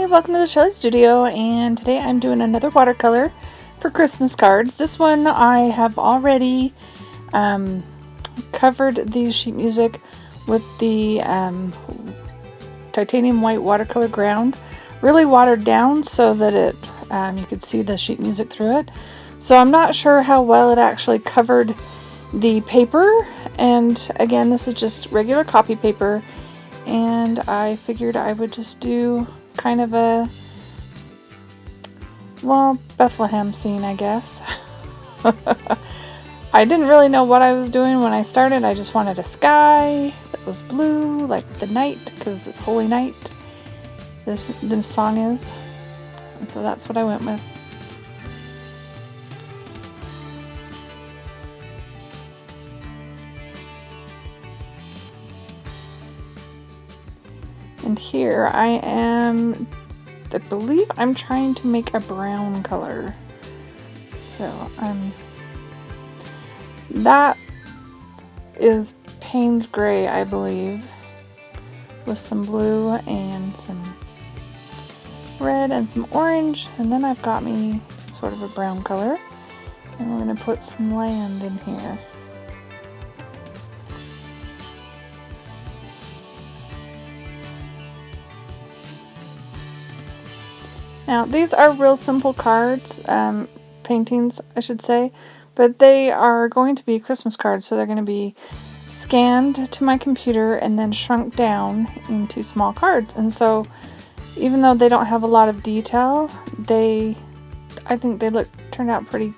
welcome to the Shelley Studio, and today I'm doing another watercolor for Christmas cards. This one I have already covered the sheet music with the titanium white watercolor ground, really watered down so that it you could see the sheet music through it. So I'm not sure how well it actually covered the paper, and again, this is just regular copy paper, and I figured I would just do kind of a, well, Bethlehem scene, I guess. I didn't really know what I was doing when I started. I just wanted a sky that was blue, like the night, because it's Holy Night, the song is. And so that's what I went with. And here I believe I'm trying to make a brown color. So that is Payne's Gray, I believe, with some blue and some red and some orange, and then I've got me sort of a brown color, and we're going to put some land in here. Now, these are real simple cards, paintings, I should say, but they are going to be Christmas cards, so they're going to be scanned to my computer and then shrunk down into small cards. And so, even though they don't have a lot of detail, I think they turned out pretty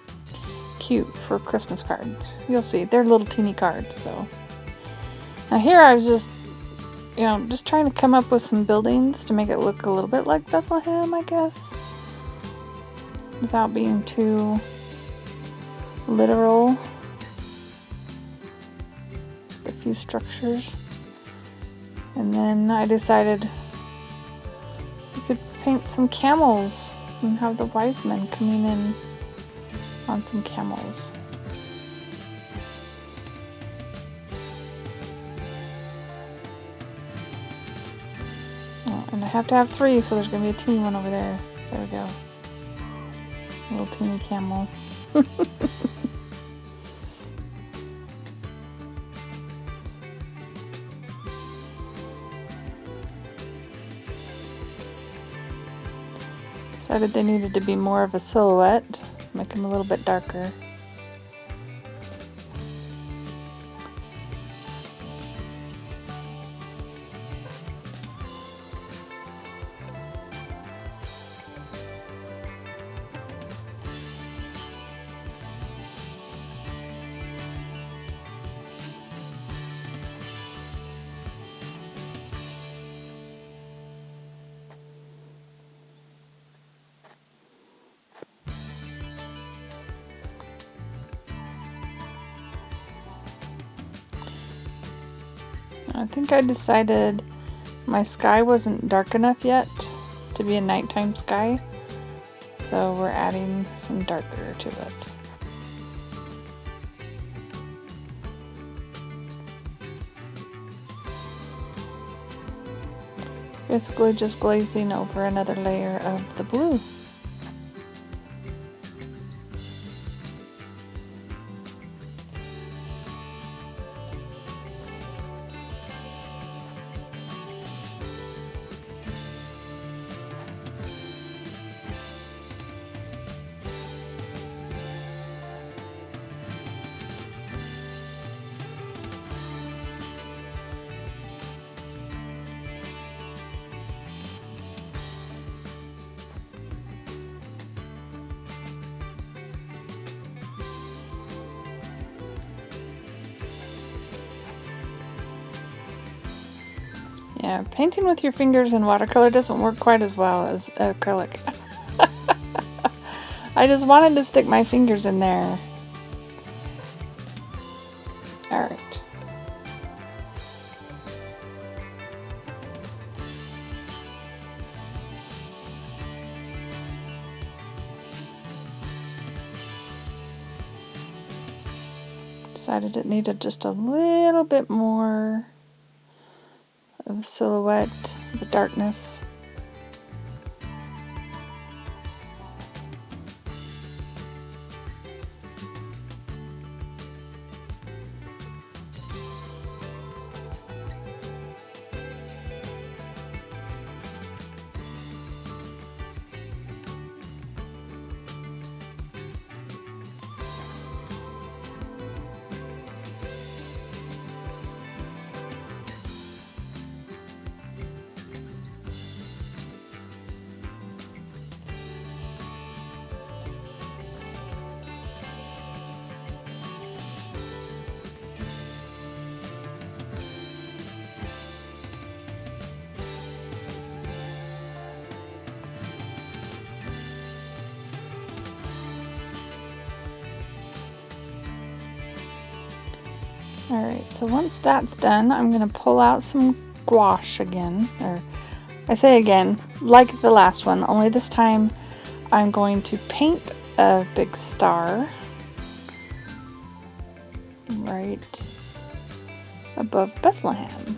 cute for Christmas cards. You'll see, they're little teeny cards. So, now here I was just trying to come up with some buildings to make it look a little bit like Bethlehem, I guess, without being too literal. Just a few structures. And then I decided we could paint some camels and have the wise men coming in on some camels. And I have to have 3, so there's going to be a teeny one over there. There we go. A little teeny camel. Decided they needed to be more of a silhouette. Make them a little bit darker. I think I decided my sky wasn't dark enough yet to be a nighttime sky, so we're adding some darker to it. Basically just glazing over another layer of the blue. Yeah, painting with your fingers in watercolor doesn't work quite as well as acrylic. I just wanted to stick my fingers in there. Alright. Decided it needed just a little bit more of a silhouette, the darkness. Alright, so once that's done, I'm going to pull out some gouache again. Or I say again, like the last one, only this time I'm going to paint a big star right above Bethlehem.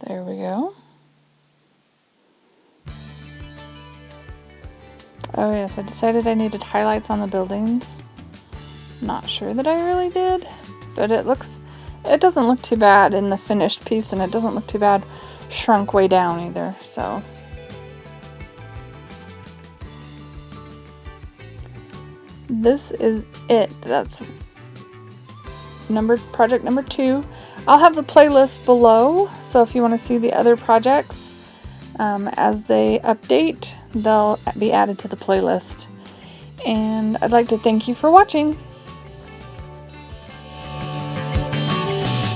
There we go. Oh yes, I decided I needed highlights on the buildings. Not sure that I really did, but it doesn't look too bad in the finished piece, and it doesn't look too bad shrunk way down either, so. This is it. That's project number 2. I'll have the playlist below, so if you want to see the other projects as they update, they'll be added to the playlist. And I'd like to thank you for watching.